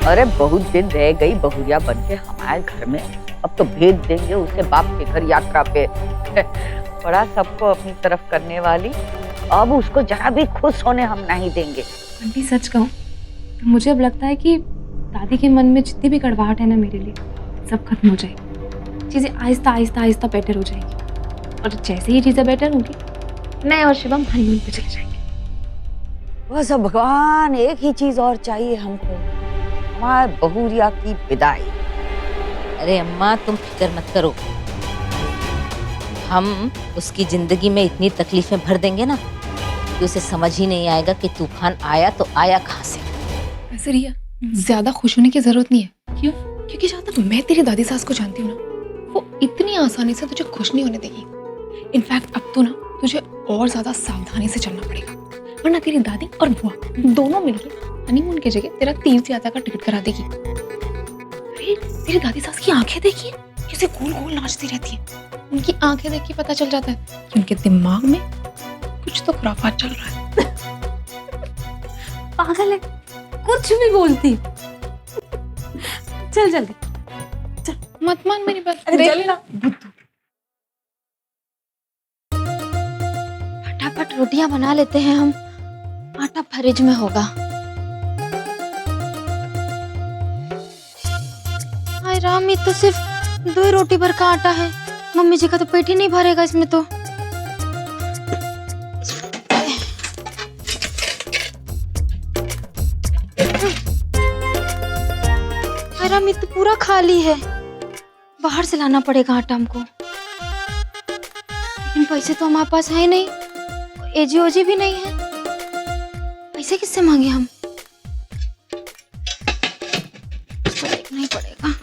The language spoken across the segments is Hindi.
अरे बहुत दिन रह गई बहुरिया बन के हमारे घर में, अब तो भेज देंगे उसे बाप के घर यात्रा पे। बड़ा सबको अपनी तरफ करने वाली, अब उसको जरा भी खुश होने हम नहीं देंगे। आंटी सच कहूँ तो मुझे अब लगता है कि दादी के मन में जितनी भी कड़वाहट है ना मेरे लिए, सब खत्म हो जाएगी। चीजें आहिस्ता आहिस्ता आहिस्ता बेटर हो जाएगी, और जैसे ही चीजें बेटर होगी मैं और शिवम हनीमून पे चले जाएंगे। बस अब भगवान एक ही चीज और चाहिए हमको, हमारे बहुरिया की विदाई। अरे अम्मा तुम फिक्र मत करो, हम उसकी जिंदगी में इतनी तकलीफें भर देंगे ना कि उसे समझ ही नहीं आएगा कि तूफान आया तो आया कहाँ से। वैसे रिया ज्यादा खुश होने की जरूरत नहीं है। क्यों? क्योंकि जहाँ तक मैं तेरी दादी सास को जानती हूँ ना, वो इतनी आसानी से तुझे खुश नहीं होने देगी। इनफैक्ट अब तो ना तुझे और ज्यादा सावधानी से चलना पड़ेगा, वरना तेरी दादी और बुआ दोनों मिलके हनीमून की जगह तेरा तीर्थ यात्रा का टिकट करा देगी। अरे तेरी दादी सास की आंखें देखिए कैसे गोल गोल नाचती रहती है। उनकी आंखें देख के पता चल जाता है कि उनके दिमाग में कुछ तो खुराफात चल रहा है। पागल है, कुछ भी बोलती। चल जल्दी चल, मत मान मेरी बात। अरे चल ना। फटाफट रोटियां बना लेते हैं हम, आटा फ्रिज में होगा। हाय राम, ये तो सिर्फ 2 रोटी भर का आटा है, मम्मी जी का तो पेट ही नहीं भरेगा इसमें तो। हाय राम, ये तो पूरा खाली है, बाहर से लाना पड़ेगा आटा हमको। लेकिन पैसे तो हमारे पास है नहीं, एजी ओजी भी नहीं है, पैसे किससे मांगे हम? तो देखना ही पड़ेगा।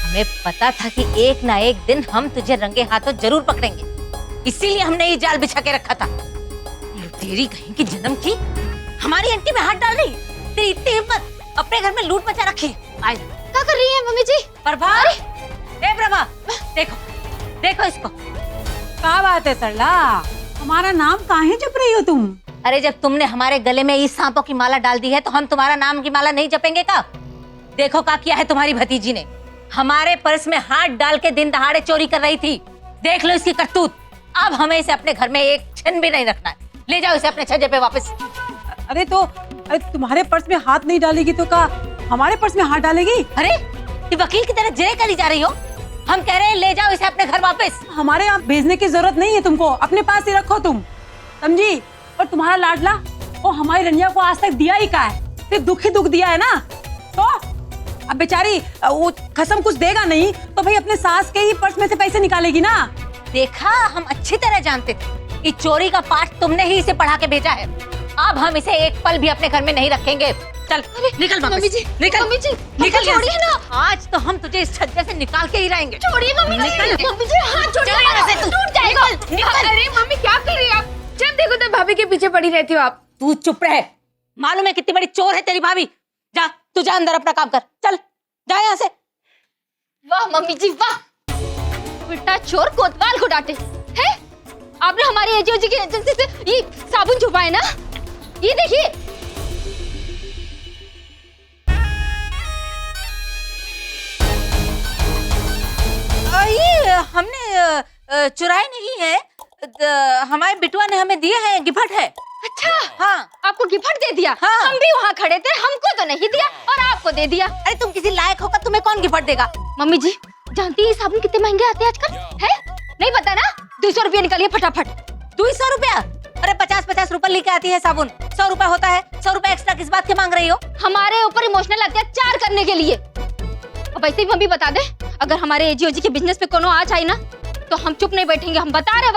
हमें पता था कि एक ना एक दिन हम तुझे रंगे हाथों जरूर पकड़ेंगे, इसीलिए हमने ये जाल बिछा के रखा था। तेरी कहीं की जन्म की हमारी आंटी में हाथ डाल रही, तेरी इतनी हिम्मत, अपने घर में लूट मचा रखी। आए क्या कर रही है मम्मी जी? प्रभा, ए प्रभा, देखो देखो इसको। क्या बात है सरला, हमारा नाम काहे जप रही हो तुम? अरे जब तुमने हमारे गले में इस सांपों की माला डाल दी है तो हम तुम्हारा नाम की माला नहीं जपेंगे का? देखो क्या किया है तुम्हारी भतीजी ने, हमारे पर्स में हाथ डाल के दिन दहाड़े चोरी कर रही थी। देख लो इसकी करतूत। अब हमें इसे अपने घर में एक क्षण भी नहीं रखना है, ले जाओ इसे अपने छज्जे पे वापस। अरे तुम्हारे पर्स में हाथ नहीं डालेगी तो का हमारे पर्स में हाथ डालेगी? अरे ये वकील की तरह जे करी जा रही हो। हम कह रहे हैं ले जाओ इसे अपने घर वापस। हमारे यहाँ भेजने की जरूरत नहीं है तुमको, अपने पास ही रखो तुम, समझी? और तुम्हारा लाडला वो हमारी रंजिया को आज तक दिया ही का है, सिर्फ दुख ही दुख दिया है ना। तो अब बेचारी वो कसम कुछ देगा नहीं तो भाई अपने सास के ही पर्स में से पैसे निकालेगी ना। देखा, हम अच्छी तरह जानते थे कि चोरी का पाठ तुमने ही इसे पढ़ा के भेजा है। अब हम इसे एक पल भी अपने घर में नहीं रखेंगे। चल निकल वापस। मम्मी जी, निकल, मम्मी जी, निकल, छोड़िए ना। आज तो हम तुझे इस छज्जे से निकाल के ही रहेंगे। छोड़िए मम्मी जी, मम्मी जी हाथ छोड़िए, चल यहाँ से तू। टूट जाएगा। निकल। अरे मम्मी क्या कर रही है आप? जब देखो तब भाभी के पीछे पड़ी रहती हो आप। तू चुप रहे, मालूम है कितनी बड़ी चोर है तेरी भाभी। जा तू जा अंदर अपना काम कर, चल जा यहाँ से। वाह मम्मी जी वाह, बेटा चोर कोतवाल को डांटे है। आपने हमारी एजेंसी की एजेंसी से ये साबुन छुपाए ना, ये देखिए। ये हमने चुराए नहीं है, हमारे बिटुआ ने हमें दिए हैं, गिफ्ट है। अच्छा हाँ, आपको गिफ्ट दे दिया? हाँ। हम भी वहाँ खड़े थे, हमको तो नहीं दिया और आपको दे दिया। अरे तुम किसी लायक होकर तुम्हें कौन गिफ्ट देगा? मम्मी जी जानती है साबुन कितने महंगे आते हैं आजकल? है नहीं पता ना? 200 रुपया निकालिए फटाफट। 200 रुपया? अरे 50-50 रुपए लेके आती है साबुन, 100 रुपया होता है। 100 रुपया एक्स्ट्रा किस बात के मांग रही हो? हमारे ऊपर इमोशनल अत्याचार करने के लिए। और वैसे भी मम्मी बता दे, अगर हमारे एजी ओजी के बिजनेस पे कोनो आँच आई ना तो हम चुप नहीं बैठेंगे, हम बता रहे,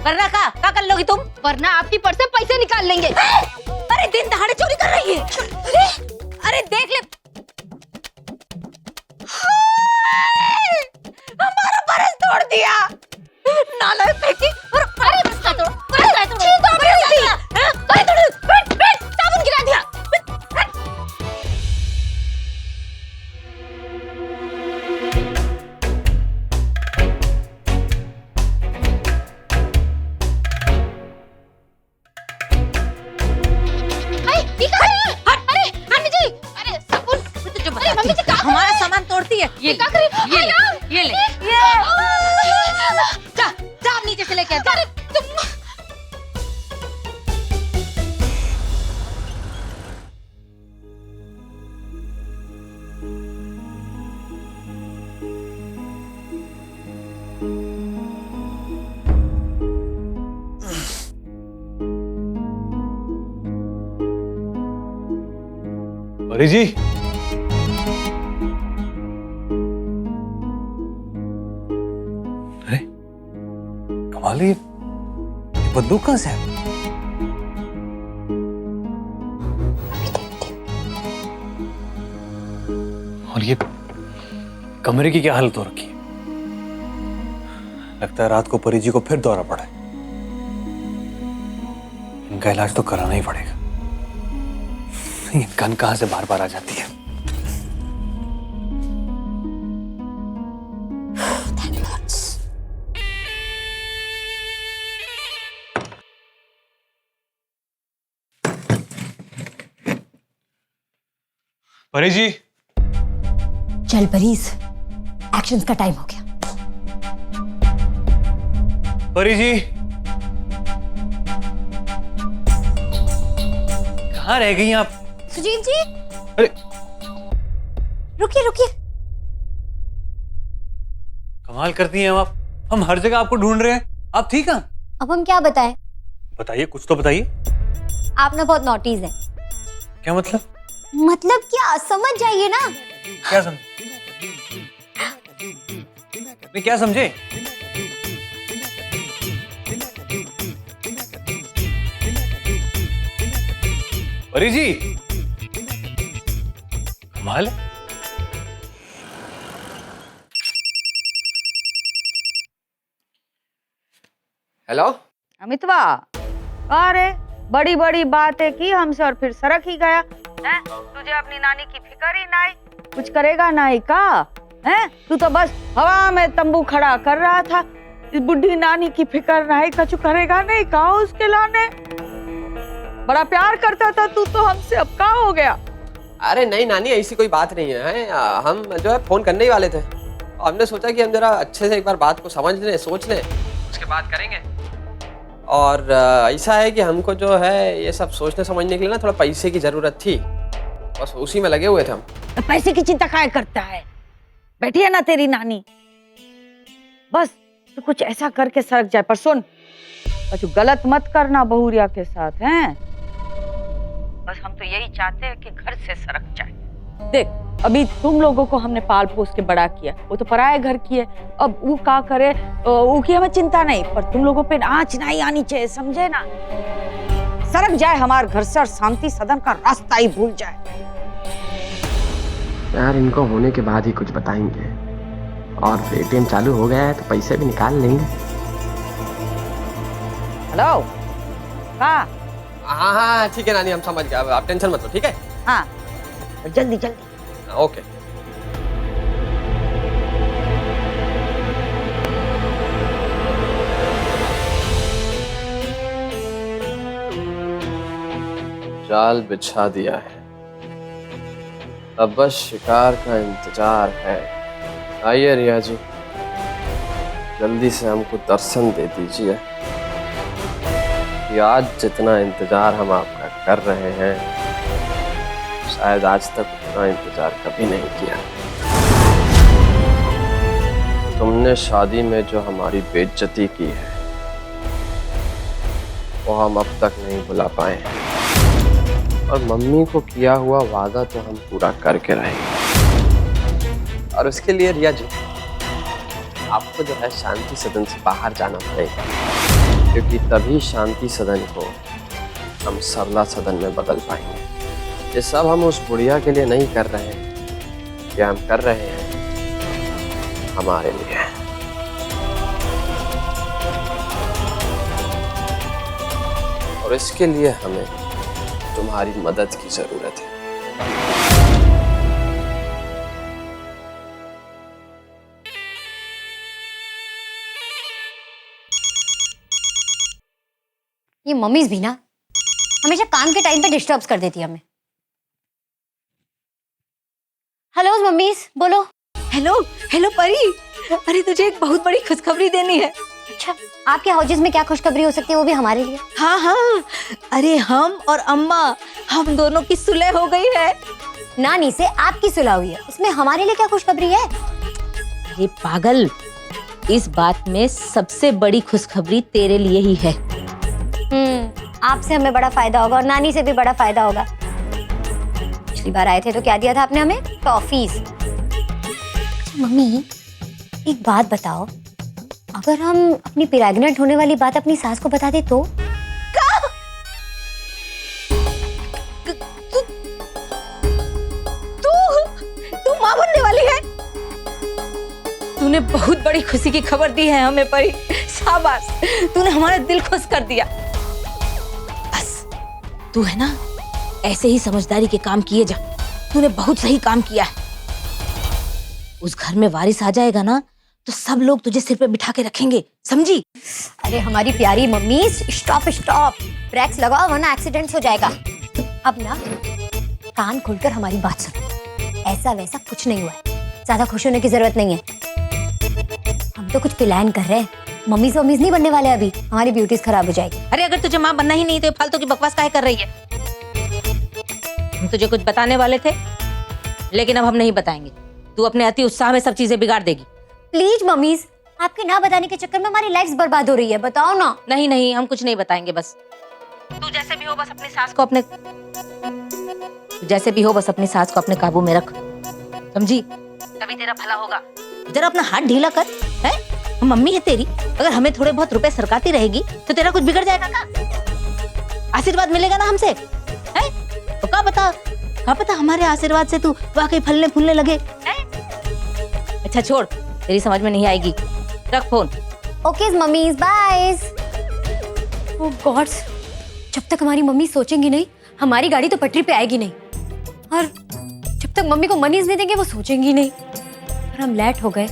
वरना का कर लोगी तुम? वरना आपकी पर्स से पैसे निकाल लेंगे। अरे दिन दहाड़े चोरी कर रही है। अरे देख ले, हमारा पर्स तोड़ दिया, नाला फेंकी और अरे साबुन गिरा दिया। अरे मम्मी जी, अरे साबुन, अरे मम्मी जी हमारा सामान तोड़ती है। ये क्या कर रही? ये ले जा आप नीचे से लेके आ। अरे तुम परी जी, अरे कमाल है, ये बंदूक कहाँ से है? और ये कमरे की क्या हालत हो रखी है? लगता है रात को परी जी को फिर दौरा पड़ा है। इनका इलाज तो कराना ही पड़ेगा। ये गन कहां से बार बार आ जाती है? परी जी, चल परीज, एक्शन का टाइम हो गया। परी जी, कहाँ रह गई आप? सुजीत जी, अरे रुकिए रुकिए। कमाल करती हैं आप, हम हर जगह आपको ढूंढ रहे हैं, आप ठीक हैं? अब हम क्या बताएं? बताइए, कुछ तो बताइए। आप ना बहुत नॉटीज हैं। क्या मतलब? मतलब क्या, समझ जाइए ना। क्या समझे? नहीं, क्या समझे? परी जी, कमाल है। हेलो अमितवा, अरे बड़ी बड़ी बातें की हमसे और फिर सरक ही गया हैं? तुझे अपनी नानी की फिक्र ही नहीं, कुछ करेगा नहीं का हैं? तू तो बस हवा में तंबू खड़ा कर रहा था। इस बुढ़ी नानी की फिक्र नहीं, कुछ करेगा नहीं का उसके लाने? बड़ा प्यार करता था तू तो हमसे, अब का हो गया? अरे नहीं नानी, ऐसी कोई बात नहीं है, हम जो है फोन करने ही वाले थे। हमने सोचा कि हम जरा अच्छे से एक बार बात को समझ लें, सोच लें, उसके बाद करेंगे। और ऐसा है कि हमको जो है ये सब सोचने समझने के लिए ना थोड़ा पैसे की जरूरत थी, बस उसी में लगे हुए थे हम। पैसे की चिंता काय करता है? बैठी है ना तेरी नानी, बस तो कुछ ऐसा करके सरक जाए। पर सुन, कुछ गलत मत करना बहुरिया के साथ हैं। बस हम तो यही चाहते हैं कि घर से सरक जाए। देख, अभी तुम लोगों को हमने पाल पोस के बड़ा किया, वो तो पराये घर की है। अब वो का करे, वो की हमें चिंता नहीं, पर तुम लोगों पे आँच नहीं आनी चाहिए, समझे ना? सरक जाए हमारे घर से और शांति सदन का रास्ता ही भूल जाए। यार इनको होने के बाद ही कुछ बताएंगे, और एटीएम चालू हो गया है तो पैसे भी निकाल लेंगे। हेलो, हाँ हाँ हाँ ठीक है नानी, हम समझ गए, आप टेंशन मत लो, ठीक है? हाँ, जल्दी जल्दी। ओके। जाल बिछा दिया है, अब बस शिकार का इंतजार है। आइए रिया जी, जल्दी से हमको दर्शन दे दीजिए कि आज जितना इंतजार हम आपका कर रहे हैं, शायद आज तक उतना इंतजार कभी नहीं किया। तुमने शादी में जो हमारी बेइज्जती की है, वो हम अब तक नहीं भुला पाए हैं, और मम्मी को किया हुआ वादा तो हम पूरा करके रहेंगे। और उसके लिए रिया जी आपको जो है शांति सदन से बाहर जाना पड़ेगा, क्योंकि तभी शांति सदन को हम सरला सदन में बदल पाएंगे। ये सब हम उस बुढ़िया के लिए नहीं कर रहे हैं, ये हम कर रहे हैं हमारे लिए। और इसके लिए हमें तुम्हारी मदद की जरूरत है। ये मम्मीज भी ना हमेशा काम के टाइम पे डिस्टर्ब कर देती है हमें। हेलो मम्मीज, बोलो। हेलो हेलो परी, अरे तुझे एक बहुत बड़ी खुशखबरी देनी है। अच्छा, आपके हाउसेस में क्या खुशखबरी हो सकती है, वो भी हमारे लिए? हाँ हाँ, अरे हम और अम्मा, हम दोनों की सुलह हो गई है। नानी से आपकी सुलह हुई है, इसमें हमारे लिए क्या खुशखबरी है? अरे पागल, इस बात में सबसे बड़ी खुशखबरी तेरे लिए ही है। आपसे हमें बड़ा फायदा होगा और नानी से भी बड़ा फायदा होगा। पिछली बार आए थे तो क्या दिया था आपने हमें? टॉफीज। मम्मी एक बात बताओ, अगर हम अपनी प्रेग्नेंट होने वाली बात अपनी सास को बता दे तो? तू माँ बनने वाली है? तूने बहुत बड़ी खुशी की खबर दी है हमें परी, शाबाश, तूने हमारा दिल खुश कर दिया। बस तू है ना, ऐसे ही समझदारी के काम किए जा, तूने बहुत सही काम किया है। उस घर में वारिस आ जाएगा ना तो सब लोग तुझे सिर पे बिठा के रखेंगे, समझी? अरे हमारी प्यारी मम्मी, स्टॉप स्टॉप, ब्रेक्स लगाओ वरना एक्सीडेंट हो जाएगा। अब ना कान खोलकर हमारी बात सुनो, ऐसा वैसा कुछ नहीं हुआ है, ज्यादा खुश होने की जरूरत नहीं है। हम तो कुछ प्लान कर रहे हैं, मम्मी से नहीं बनने वाले अभी, हमारी ब्यूटीज खराब हो जाएगी। अरे अगर तुझे माँ बनना ही नहीं तो फालतू की बकवास काहे कर रही है? हम तुझे कुछ बताने वाले थे, लेकिन अब हम नहीं बताएंगे। तू अपने अति उत्साह में सब चीजें बिगाड़ देगी। प्लीज मम्मीज, आपके ना बताने के चक्कर में हमारी लाइफ बर्बाद हो रही है, बताओ ना। नहीं नहीं, हम कुछ नहीं बताएंगे। बस तू जैसे भी हो, बस अपनी सास को अपने काबू में रख, समझी? तभी तेरा भला होगा। जरा अपना हाथ ढीला कर, है? मम्मी है तेरी, अगर हमें थोड़े बहुत रुपए सरकाती रहेगी तो तेरा कुछ बिगड़ जाएगा का? आशीर्वाद मिलेगा ना हमसे, है? तो क्या पता हमारे आशीर्वाद से तू वाकई फलने फूलने लगे, है? अच्छा छोड़, तेरी समझ में नहीं आएगी, रख phone. Okay mummies, bye. Oh gods, जब तक हमारी मम्मी सोचेंगी नहीं, हमारी गाड़ी तो पटरी पे आएगी नहीं, और जब तक मम्मी को मनीज नहीं देंगे वो सोचेंगी नहीं। और हम लेट हो गए,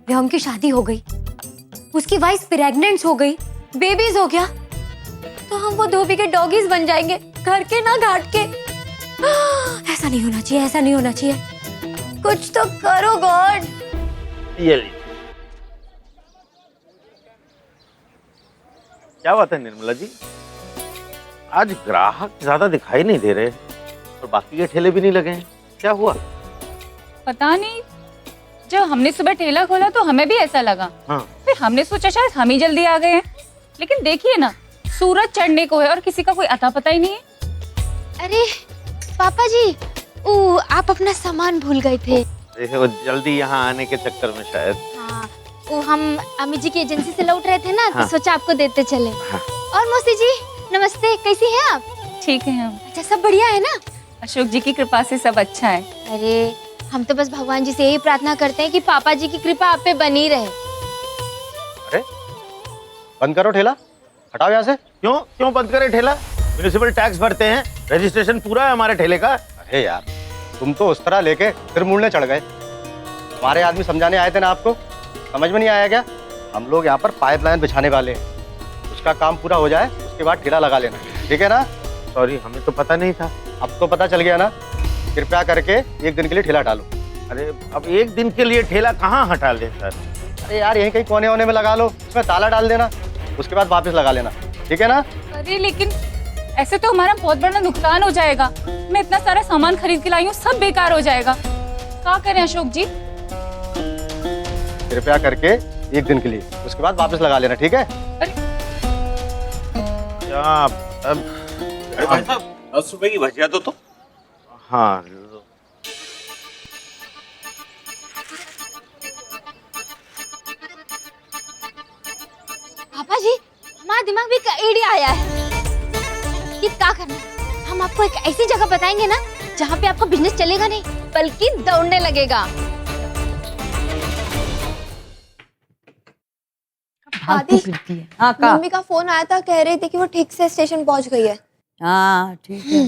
विहम की शादी हो गई, उसकी वाइफ प्रेग्नेंट हो गई, बेबीज हो गया, तो हम वो धोबी के डॉगीज बन जाएंगे, घर के ना घाट के। ऐसा नहीं होना चाहिए, ऐसा नहीं होना चाहिए, कुछ तो करो गॉड। ये ली। क्या बात है निर्मला जी, आज ग्राहक ज्यादा दिखाई नहीं दे रहे और बाकी के ठेले भी नहीं लगे हैं, क्या हुआ? पता नहीं, जब हमने सुबह ठेला खोला तो हमें भी ऐसा लगा। हाँ। फिर हमने सोचा शायद हम ही जल्दी आ गए हैं, लेकिन देखिए ना, सूरज चढ़ने को है और किसी का कोई अता पता ही नहीं है। अरे पापा जी, आप अपना सामान भूल गए थे। जैसे वो जल्दी यहाँ आने के चक्कर में शायद। हाँ, वो हम अम्मी जी की एजेंसी से लौट रहे थे ना, हाँ। तो सोचा आपको देते चले। हाँ। और मौसी जी नमस्ते, कैसी हैं आप? ठीक है हम। अच्छा सब बढ़िया है ना? अशोक जी की कृपा से सब अच्छा है। अरे हम तो बस भगवान जी से यही प्रार्थना करते हैं कि पापा जी की कृपा आप पे बनी रहे। अरे बंद करो ठेला, हटाओ यहाँ से। क्यों बंद करे ठेला? म्युनिसिपल टैक्स भरते हैं, रजिस्ट्रेशन पूरा है हमारे ठेले का। अरे यार, तुम तो उस तरह लेके फिर मुड़ने चढ़ गए। हमारे आदमी समझाने आए थे ना आपको, समझ में नहीं आया क्या? हम लोग यहाँ पर पाइपलाइन बिछाने वाले हैं, उसका काम पूरा हो जाए उसके बाद ठेला लगा लेना, ठीक है ना? सॉरी, हमें तो पता नहीं था। अब तो पता चल गया ना, कृपया करके एक दिन के लिए ठेला डालो। अरे अब एक दिन के लिए ठेला कहाँ हटा ले सर? अरे यार, यहीं कहीं कोने वोने में लगा लो, उसमें ताला डाल देना, उसके बाद वापस लगा लेना, ठीक है ना? अरे लेकिन ऐसे तो हमारा बहुत बड़ा नुकसान हो जाएगा। मैं इतना सारा सामान खरीद के लाई हूँ, सब बेकार हो जाएगा। क्या करें अशोक जी? कृपया करके एक दिन के लिए, उसके बाद वापस लगा लेना, ठीक है? क्या अब? अरे भाई साहब, 10 रुपए की भजिया दो तो। हाँ हमारे दिमाग में एक आइडिया आया है। ये क्या करना है, हम आपको एक ऐसी जगह बताएंगे ना जहाँ पे आपका बिजनेस चलेगा नहीं बल्कि दौड़ने लगेगा। भागती फिरती है। हाँ का? मम्मी का फोन आया था, कह रही थी कि वो ठीक से स्टेशन पहुंच गई है। हाँ ठीक है।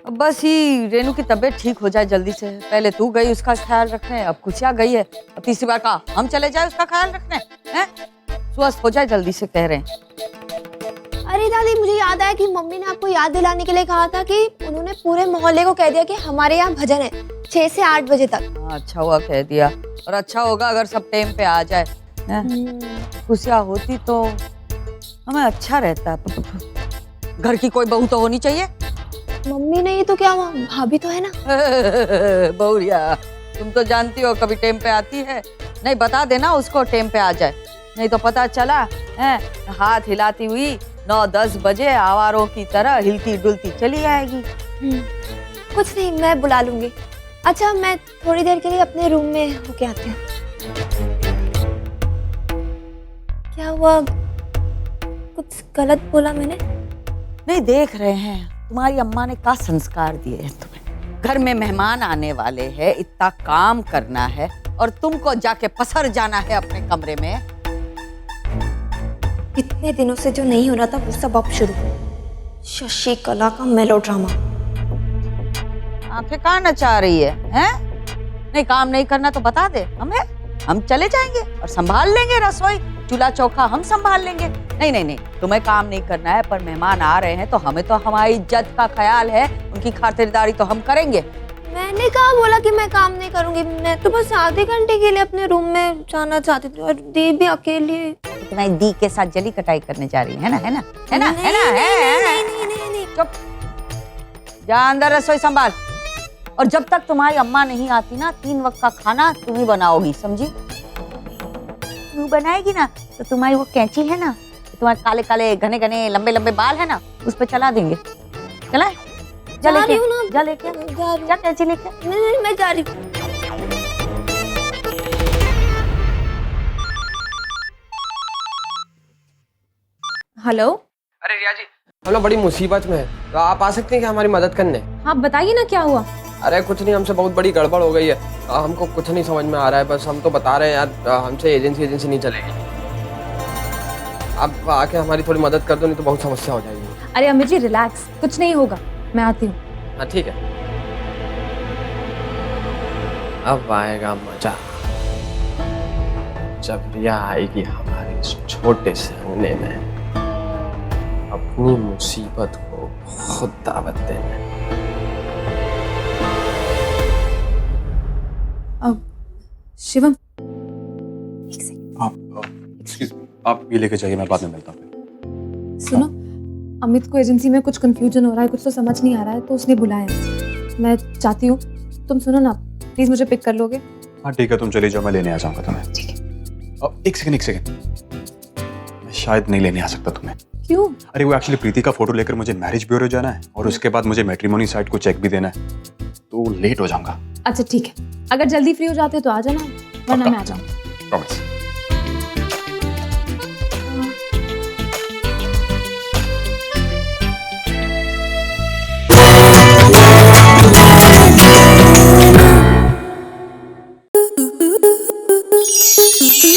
अब बस ही रेनू की तबीयत ठीक हो जाए जल्दी से। पहले तू गई उसका ख्याल रखने, अब कुछ गई है, अब तीसरी बार कहा हम चले जाए उसका ख्याल रखने हैं। स्वस्थ हो जाए जल्दी से कह रहे हैं। अरे दादी, मुझे याद आया कि मम्मी ने आपको याद दिलाने के लिए कहा था कि उन्होंने पूरे मोहल्ले को कह दिया कि हमारे यहाँ भजन है 6 से 8 बजे तक। हाँ अच्छा हुआ कह दिया, और अच्छा होगा अगर सब टाइम पे आ जाए। खुशियाँ होती तो हमें अच्छा रहता। घर की कोई बहू तो होनी चाहिए। मम्मी नहीं तो क्या, भाभी तो है ना। बहुरिया, तुम तो जानती हो कभी टाइम पे आती है नहीं, बता देना उसको टाइम पे आ जाए, नहीं तो पता चला है हाथ हिलाती हुई 9-10 बजे आवारों की तरह हिलती डुलती चली आएगी। कुछ नहीं, मैं बुला लूंगी। अच्छा, मैं थोड़ी देर के लिए अपने रूम में होके आती हूँ। क्या हुआ, कुछ गलत बोला मैंने? नहीं, देख रहे हैं तुम्हारी अम्मा ने क्या संस्कार दिए हैं तुम्हें। घर में मेहमान आने वाले हैं, इतना काम करना है और तुमको जाके पसर जाना है अपने कमरे में। इतने दिनों से जो नहीं हो रहा था वो सब अब शुरू। शशि कला का मेलोड्रामा। आंखें कहाँ नचा रही है, हैं? नहीं काम नहीं करना तो बता दे हमें, हम चले जाएंगे और संभाल लेंगे रसोई चूल्हा चौका, हम संभाल लेंगे। नहीं नहीं नहीं, तुम्हें काम नहीं करना है, पर मेहमान आ रहे हैं तो हमें तो हमारी इज्जत का ख्याल है, उनकी खातिरदारी तो हम करेंगे। मैंने कहा बोला कि मैं काम नहीं करूंगी, मैं तो बस आधे घंटे के लिए अपने रूम में जाना चाहती थी, और दी भी अकेली। तुम्हारी दी के साथ जली कटाई करने जा रही है ना, है ना, है ना, है ना, है। चुप, जा अंदर रसोई संभाल। और जब तक तुम्हारी अम्मा नहीं आती ना, 3 वक्त का खाना तुम ही बनाओगी, समझी? तू बनाएगी ना तो तुम्हारी वो कैंची है ना, तुम्हारे काले काले घने घने लंबे लंबे बाल है ना, उस पे चला देंगे। चला जा लेके, जा लेके, जा कैंची लेके। नहीं, मैं जा रही हूँ। हेलो। अरे रिया जी, हम लोग बड़ी मुसीबत में है, तो आप आ सकते हैं क्या हमारी मदद करने? हाँ बताइए ना क्या हुआ। अरे कुछ नहीं, हमसे बहुत बड़ी गड़बड़ हो गई है, हमको कुछ नहीं समझ में आ रहा है, बस हम तो बता रहे हैं यार, हमसे एजेंसी नहीं चलेगी। आप आके हमारी थोड़ी मदद कर दो, नहीं तो बहुत समस्या हो जाएगी। अरे अमित जी रिलैक्स, कुछ नहीं होगा, मैं आती हूँ। हाँ ठीक है। अब आएगा मजा जब रिया आएगी हमारे इस छोटे से अंगने में, अपनी मुसीबत को खुद दावत देने। शिवम, आप ये लेके जाइए, मैं बाद में मिलता हूँ। सुनो, अमित को एजेंसी में कुछ कंफ्यूजन हो रहा है, कुछ तो समझ नहीं आ रहा है, तो उसने बुलाया। मैं चाहती हूँ तुम सुनो ना, प्लीज मुझे पिक कर लोगे? हाँ ठीक है, तुम चली जाओ, मैं लेने आ जाऊंगा तुम्हें। ठीक है। एक सेकंड, मैं शायद नहीं लेने आ सकता तुम्हें। क्यों? अरे वो एक्चुअली प्रीति का फोटो लेकर मुझे मैरिज ब्यूरो जाना है, और उसके बाद मुझे मैट्रिमोनी साइट को चेक भी देना है, तो लेट हो जाऊंगा। अच्छा ठीक है, अगर जल्दी फ्री हो जाते तो आ जाना, वरना मैं आ जाऊंगा। प्रॉमिस।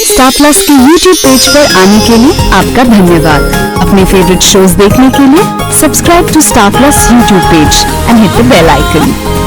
स्टार प्लस की YouTube पेज पर आने के लिए आपका धन्यवाद। अपने फेवरेट शोज देखने के लिए subscribe to Star Plus YouTube page and hit the bell icon.